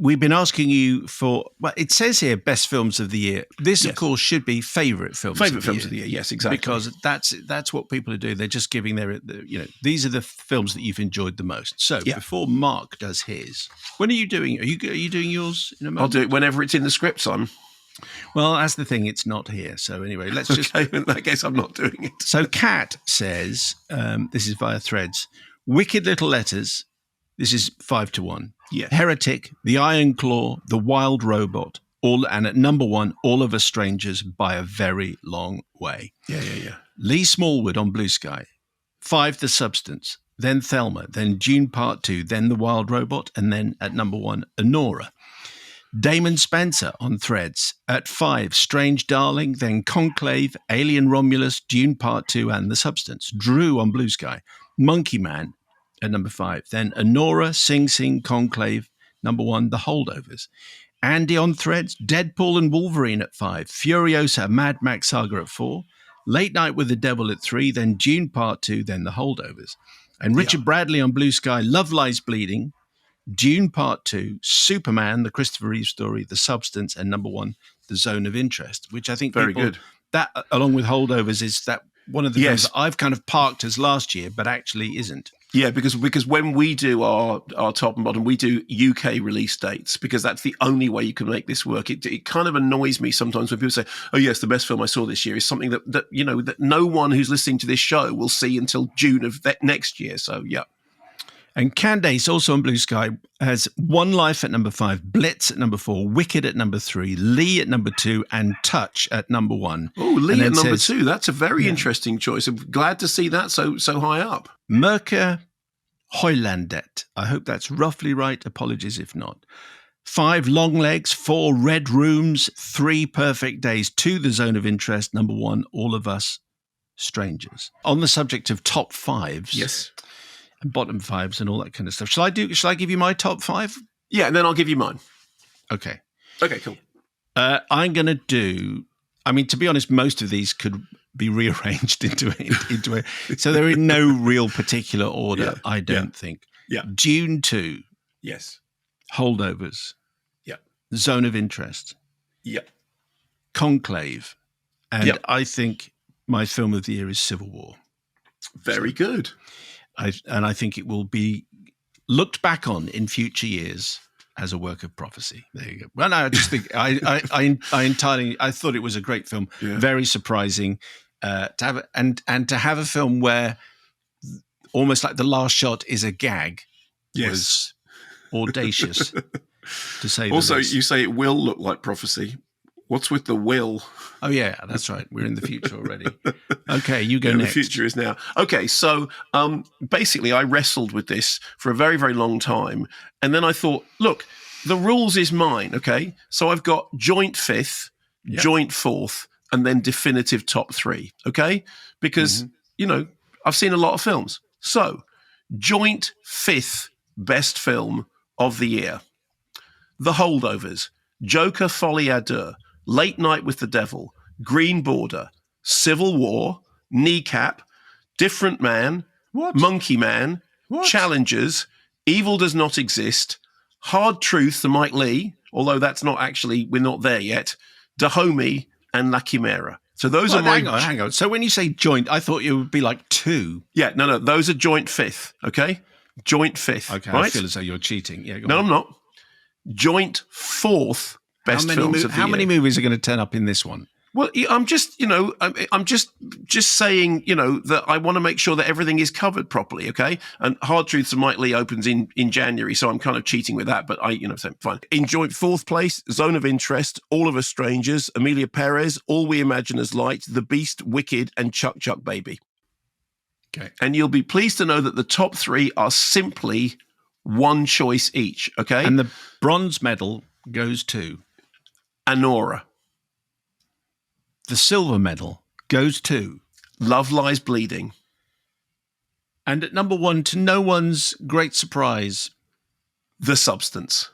we've been asking you for, well, it says here best films of the year. This, of course, should be favourite films of the year. Yes, exactly. Because that's what people are doing. They're just giving these are the films that you've enjoyed the most. So before Mark does his, when are you doing? Are you doing yours in a moment? I'll do it whenever it's in the script, Simon. Well, that's the thing. It's not here. So anyway, let's just. Okay, in that case, I'm not doing it. So Kat says, this is via Threads, Wicked Little Letters. This is 5-1. Yeah. Heretic, The Iron Claw, The Wild Robot, and at number 1, All of Us Strangers by a very long way. Yeah. Lee Smallwood on Blue Sky. 5, The Substance. Then Thelma. Then Dune Part 2. Then The Wild Robot. And then at number 1, Honora. Damon Spencer on Threads. At 5, Strange Darling. Then Conclave, Alien Romulus, Dune Part 2, and The Substance. Drew on Blue Sky. Monkey Man at number 5. Then Honora, Sing Sing, Conclave. Number 1, The Holdovers. Andy on Threads, Deadpool and Wolverine at 5. Furiosa, Mad Max Saga at 4. Late Night with the Devil at 3. Then Dune Part 2. Then The Holdovers. And Richard Bradley on Blue Sky, Love Lies Bleeding. Dune Part 2, Superman, the Christopher Reeve story, The Substance, and number 1, The Zone of Interest, which I think very good. That, along with Holdovers, is that one of the films that I've kind of parked as last year, but actually isn't. Yeah, because when we do our top and bottom, we do UK release dates because that's the only way you can make this work. It kind of annoys me sometimes when people say, "Oh yes, the best film I saw this year is something that no one who's listening to this show will see until June of next year." So yeah. And Candace, also on Blue Sky, has One Life at number 5, Blitz at number 4, Wicked at number 3, Lee at number 2, and Touch at number 1. Oh, Lee at number 2. That's a very interesting choice. I'm glad to see that so high up. Merker Hoylandet. I hope that's roughly right. Apologies if not. 5, Long Legs. 4, Red Rooms. 3, Perfect Days. 2, The Zone of Interest. Number 1, All of Us Strangers. On the subject of top 5s. Yes. And bottom 5s and all that kind of stuff. Shall I give you my top 5? Yeah, and then I'll give you mine. Okay. Okay, cool. I'm going to do, I mean, to be honest, most of these could be rearranged into a so they're in no real particular order, I don't think. Yeah. Dune 2. Yes. Holdovers. Yeah. Zone of Interest. Yeah. Conclave. And I think my film of the year is Civil War. Very good. I think it will be looked back on in future years as a work of prophecy. There you go. Well, no, I just think I thought it was a great film, very surprising to have and to have a film where almost like the last shot is a gag was audacious to say. Also, you say it will look like prophecy. What's with the will? Oh, yeah, that's right. We're in the future already. Okay, you go next. The future is now. Okay, so basically I wrestled with this for a very, very long time. And then I thought, look, the rules is mine, okay? So I've got joint 5th, joint 4th, and then definitive top 3, okay? Because, I've seen a lot of films. So joint 5th best film of the year. The Holdovers, Joker Folie à Deux, Late Night with the Devil, Green Border, Civil War, Kneecap, Different Man, Monkey Man, Challengers, Evil Does Not Exist, Hard Truth to Mike Leigh, although that's not actually, we're not there yet, Dahomey, and La Chimera. So those are my... Hang on. So when you say joint, I thought it would be like 2. Yeah, no, those are joint 5th, okay? Joint 5th, okay, right? I feel as though you're cheating. Yeah, no, I'm not. Joint 4th best films of the year. How many movies are going to turn up in this one? Well, I'm just, I'm just saying, that I want to make sure that everything is covered properly, okay? And Hard Truths of Mike Leigh opens in January, so I'm kind of cheating with that, but so fine. In joint 4th place, Zone of Interest, All of Us Strangers, Amelia Perez, All We Imagine as Light, The Beast, Wicked, and Chuck Chuck Baby. Okay. And you'll be pleased to know that the top 3 are simply one choice each, okay? And the bronze medal goes to? Honora. The silver medal goes to? Love Lies Bleeding. And at number 1, to no one's great surprise? The Substance.